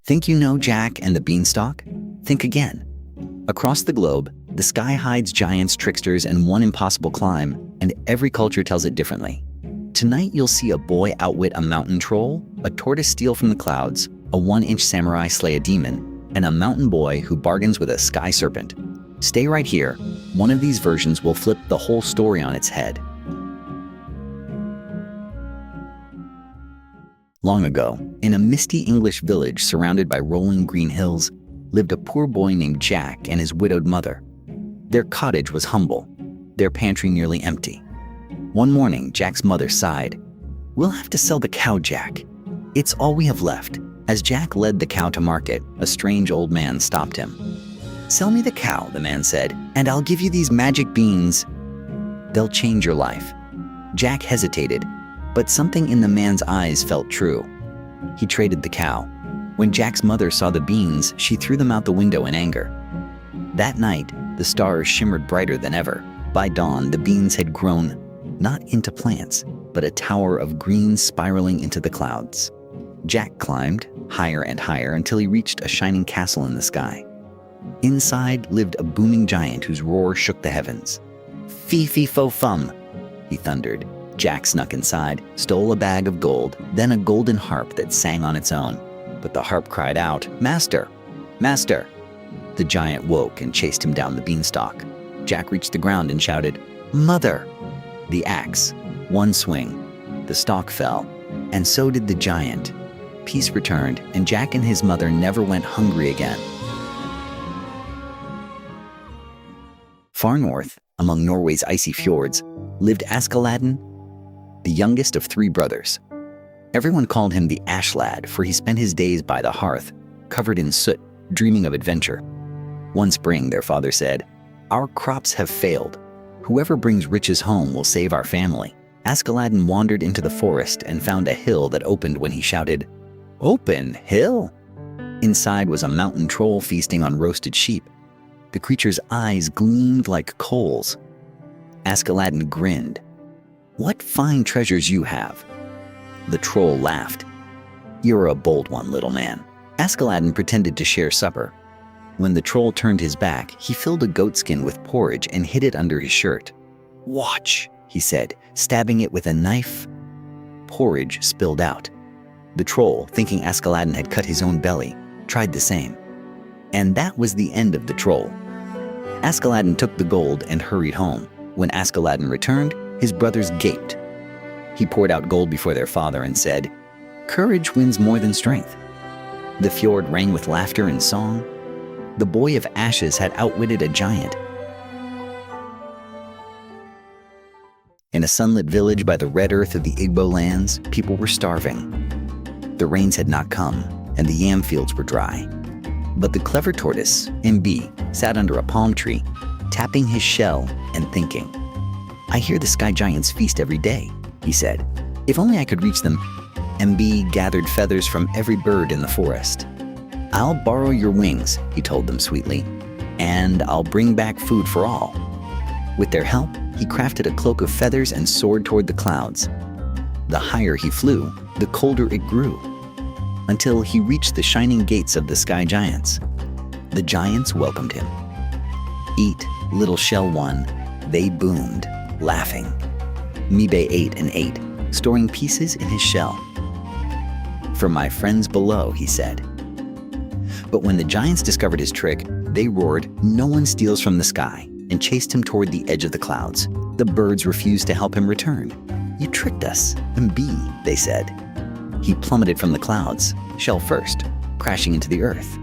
Think you know Jack and the Beanstalk? Think again. Across the globe, the sky hides giants, tricksters, and one impossible climb, and every culture tells it differently. Tonight you'll see a boy outwit a mountain troll, a tortoise steal from the clouds, a 1-inch samurai slay a demon, and a mountain boy who bargains with a sky serpent. Stay right here. One of these versions will flip the whole story on its head. Long ago, in a misty English village surrounded by rolling green hills, lived a poor boy named Jack and his widowed mother. Their cottage was humble, their pantry nearly empty. One morning, Jack's mother sighed. "We'll have to sell the cow, Jack. It's all we have left." As Jack led the cow to market, a strange old man stopped him. "Sell me the cow," the man said, "and I'll give you these magic beans. They'll change your life." Jack hesitated, but something in the man's eyes felt true. He traded the cow. When Jack's mother saw the beans, she threw them out the window in anger. That night, the stars shimmered brighter than ever. By dawn, the beans had grown not into plants, but a tower of green spiraling into the clouds. Jack climbed higher and higher until he reached a shining castle in the sky. Inside lived a booming giant whose roar shook the heavens. "Fee-fee-fo-fum," he thundered. Jack snuck inside, stole a bag of gold, then a golden harp that sang on its own. But the harp cried out, "Master! Master!" The giant woke and chased him down the beanstalk. Jack reached the ground and shouted, "Mother!" The axe, one swing. The stalk fell, and so did the giant. Peace returned, and Jack and his mother never went hungry again. Far north, among Norway's icy fjords, lived Askeladden, the youngest of 3 brothers. Everyone called him the Ash Lad, for he spent his days by the hearth, covered in soot, dreaming of adventure. One spring, their father said, "Our crops have failed. Whoever brings riches home will save our family." Askeladden wandered into the forest and found a hill that opened when he shouted, "Open, hill!" Inside was a mountain troll feasting on roasted sheep. The creature's eyes gleamed like coals. Askeladden grinned. "What fine treasures you have." The troll laughed. "You're a bold one, little man." Askeladden pretended to share supper. When the troll turned his back, he filled a goatskin with porridge and hid it under his shirt. "Watch," he said, stabbing it with a knife. Porridge spilled out. The troll, thinking Askeladden had cut his own belly, tried the same. And that was the end of the troll. Askeladden took the gold and hurried home. When Askeladden returned, his brothers gaped. He poured out gold before their father and said, "Courage wins more than strength." The fjord rang with laughter and song. The boy of ashes had outwitted a giant. In a sunlit village by the red earth of the Igbo lands, people were starving. The rains had not come, and the yam fields were dry. But the clever tortoise, MB, sat under a palm tree, tapping his shell and thinking. "I hear the sky giants feast every day," he said. "If only I could reach them." MB gathered feathers from every bird in the forest. "I'll borrow your wings," he told them sweetly, "and I'll bring back food for all." With their help, he crafted a cloak of feathers and soared toward the clouds. The higher he flew, the colder it grew, until he reached the shining gates of the sky giants. The giants welcomed him. "Eat, little shell one," they boomed, laughing. Mibe ate and ate, storing pieces in his shell. "For my friends below," he said. But when the giants discovered his trick, they roared, "No one steals from the sky," and chased him toward the edge of the clouds. The birds refused to help him return. "You tricked us, MB," they said. He plummeted from the clouds, shell first, crashing into the earth.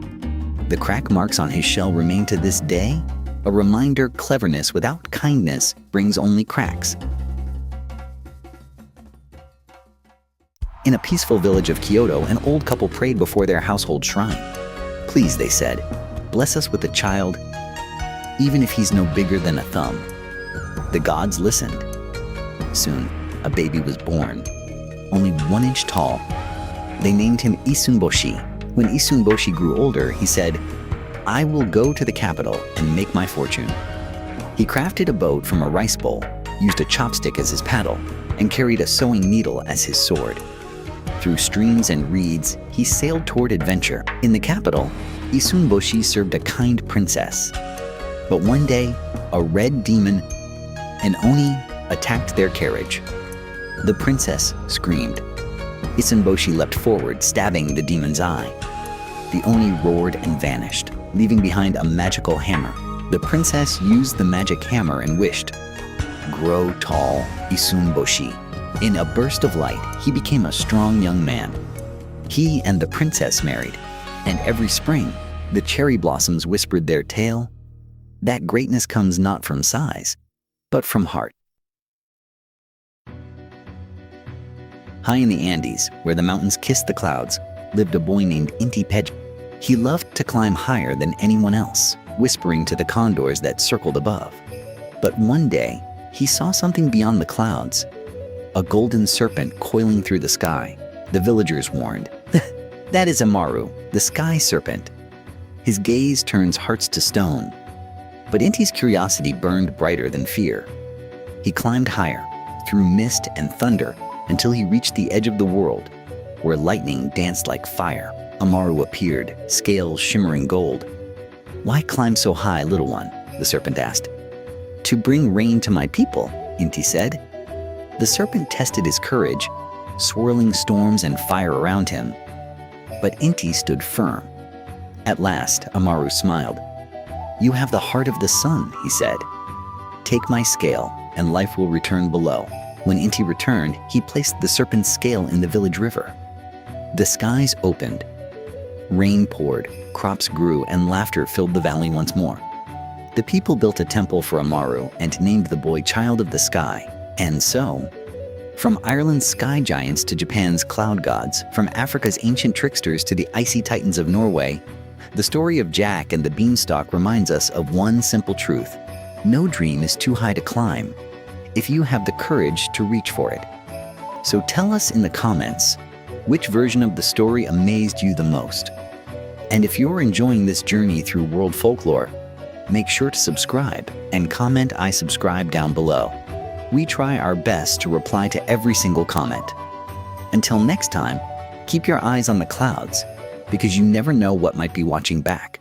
The crack marks on his shell remain to this day, a reminder cleverness without kindness brings only cracks. In a peaceful village of Kyoto, an old couple prayed before their household shrine. "Please," they said, "bless us with a child, even if he's no bigger than a thumb." The gods listened. Soon, a baby was born, only 1 inch tall. They named him Isunboshi. When Isunboshi grew older, he said, "I will go to the capital and make my fortune." He crafted a boat from a rice bowl, used a chopstick as his paddle, and carried a sewing needle as his sword. Through streams and reeds, he sailed toward adventure. In the capital, Isunboshi served a kind princess. But one day, a red demon, an Oni, attacked their carriage. The princess screamed. Isunboshi leapt forward, stabbing the demon's eye. The Oni roared and vanished, leaving behind a magical hammer. The princess used the magic hammer and wished, "Grow tall, Isunboshi." In a burst of light, he became a strong young man. He and the princess married, and every spring, the cherry blossoms whispered their tale, that greatness comes not from size, but from heart. High in the Andes, where the mountains kissed the clouds, lived a boy named Inti Pej. He loved to climb higher than anyone else, whispering to the condors that circled above. But one day, he saw something beyond the clouds, a golden serpent coiling through the sky. The villagers warned, "That is Amaru, the sky serpent. His gaze turns hearts to stone." But Inti's curiosity burned brighter than fear. He climbed higher, through mist and thunder, until he reached the edge of the world, where lightning danced like fire. Amaru appeared, scales shimmering gold. "Why climb so high, little one?" the serpent asked. "To bring rain to my people," Inti said. The serpent tested his courage, swirling storms and fire around him. But Inti stood firm. At last, Amaru smiled. "You have the heart of the sun," he said. "Take my scale, and life will return below." When Inti returned, he placed the serpent's scale in the village river. The skies opened. Rain poured, crops grew, and laughter filled the valley once more. The people built a temple for Amaru and named the boy Child of the Sky. And so, from Ireland's sky giants to Japan's cloud gods, from Africa's ancient tricksters to the icy titans of Norway, the story of Jack and the Beanstalk reminds us of one simple truth. No dream is too high to climb, if you have the courage to reach for it. So tell us in the comments, which version of the story amazed you the most? And if you're enjoying this journey through world folklore, make sure to subscribe and comment "I subscribe" down below. We try our best to reply to every single comment. Until next time, keep your eyes on the clouds, because you never know what might be watching back.